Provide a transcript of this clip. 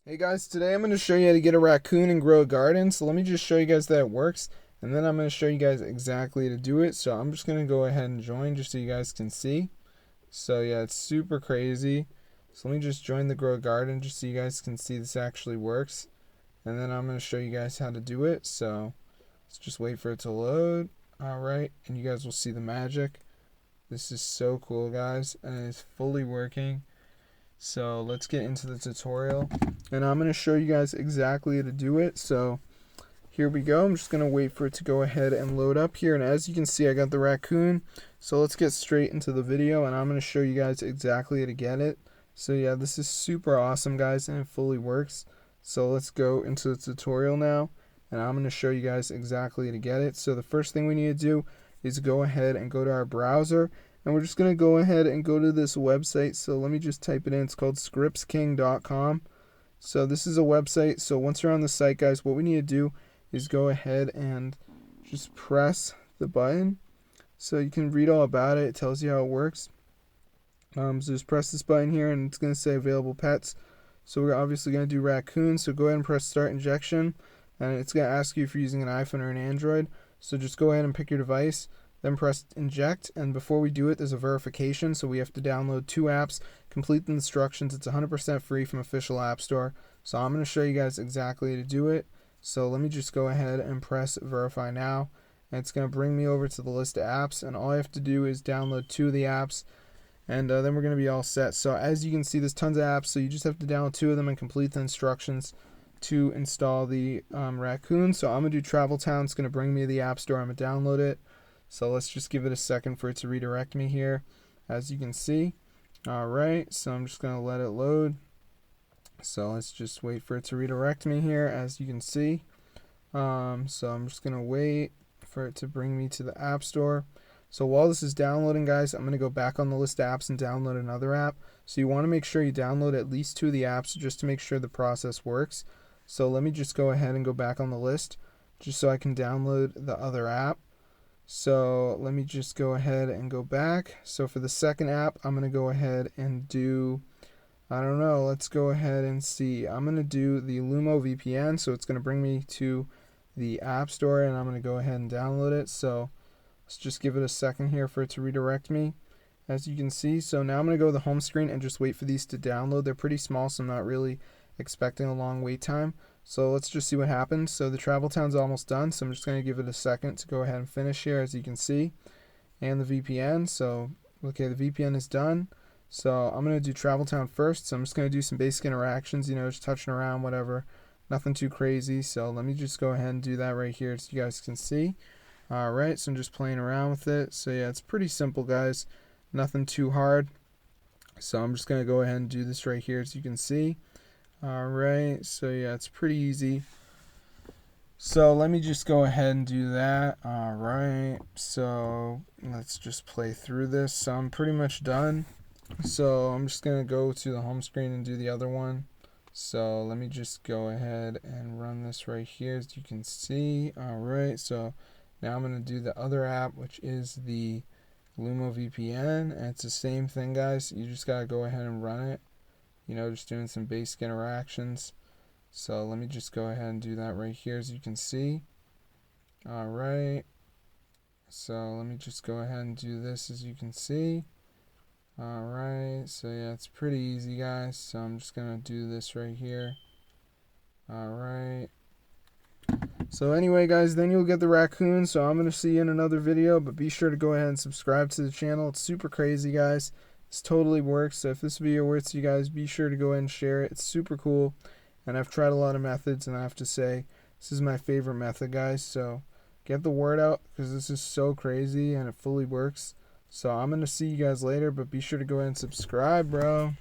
Hey guys, today I'm going to show you how to get a raccoon and grow a garden. So let me just show you guys that it works, and then I'm going to show you guys exactly how to do it. So I'm just going to go ahead and join just so you guys can see. So yeah, it's super crazy. So let me just join the grow a garden just so you guys can see this actually works. And then I'm going to show you guys how to do it. So let's just wait for it to load. Alright, and you guys will see the magic. This is so cool, guys, and it's fully working. So let's get into the tutorial, and I'm going to show you guys exactly how to do it. So here we go. I'm just going to wait for it to go ahead and load up here, and as you can see I got the raccoon. So let's get straight into the video, and I'm going to show you guys exactly how to get it. So yeah, this is super awesome, guys, and it fully works. So let's go into the tutorial now, and I'm going to show you guys exactly how to get it. So the first thing we need to do is go ahead and go to our browser, and we're just going to go ahead and go to this website. So let me just type it in. It's called scriptsking.com. So this is a website. So once you're on the site, guys, what we need to do is go ahead and just press the button. So you can read all about it. It tells you how it works. So just press this button here, and it's going to say available pets. So we're obviously going to do raccoon. So go ahead and press start injection, and it's going to ask you if you're using an iPhone or an Android. So just go ahead and pick your device, then press inject. And before we do it, there's a verification. So we have to download 2 apps, complete the instructions. It's 100% free from official app store. So I'm going to show you guys exactly how to do it. So let me just go ahead and press verify now, and it's going to bring me over to the list of apps, and all I have to do is download 2 of the apps, and then we're going to be all set. So as you can see, there's tons of apps, so you just have to download 2 of them and complete the instructions to install the raccoon. So I'm going to do Travel Town. It's going to bring me to the app store. I'm going to download it. So let's just give it a second for it to redirect me here, as you can see. Alright, so I'm just going to let it load. So let's just wait for it to redirect me here, as you can see. So I'm just going to wait for it to bring me to the app store. So while this is downloading, guys, I'm going to go back on the list of apps and download another app. So you want to make sure you download at least 2 of the apps just to make sure the process works. So let me just go ahead and go back on the list just so I can download the other app. So let me just go ahead and go back. So for the second app, I'm going to go ahead and do, I don't know, let's go ahead and see. I'm going to do the Lumo VPN. So it's going to bring me to the app store, and I'm going to go ahead and download it. So let's just give it a second here for it to redirect me, as you can see. So now I'm going to go to the home screen and just wait for these to download. They're pretty small, so I'm not really expecting a long wait time. So let's just see what happens. So the Travel Town's almost done, so I'm just going to give it a second to go ahead and finish here, as you can see. And the VPN, so okay, the VPN is done. So I'm going to do Travel Town first. So I'm just going to do some basic interactions, just touching around, whatever. Nothing too crazy. So let me just go ahead and do that right here so you guys can see. Alright, so I'm just playing around with it. So yeah, it's pretty simple, guys. Nothing too hard. So I'm just going to go ahead and do this right here as you can see. Alright, so yeah, it's pretty easy. So let me just go ahead and do that. Alright, so let's just play through this. So I'm pretty much done. So I'm just going to go to the home screen and do the other one. So let me just go ahead and run this right here as you can see. Alright, so now I'm going to do the other app, which is the Lumo VPN, and it's the same thing, guys. You just got to go ahead and run it. Just doing some basic interactions. So let me just go ahead and do that right here, as you can see. Alright. So let me just go ahead and do this, as you can see. Alright. So yeah, it's pretty easy, guys. So I'm just going to do this right here. Alright. So anyway, guys, then you'll get the raccoon. So I'm going to see you in another video, but be sure to go ahead and subscribe to the channel. It's super crazy, guys. This totally works. So if this video works to you guys, be sure to go ahead and share it. It's super cool, and I've tried a lot of methods, and I have to say this is my favorite method, guys. So get the word out, because this is so crazy and it fully works. So I'm going to see you guys later, but be sure to go ahead and subscribe, bro.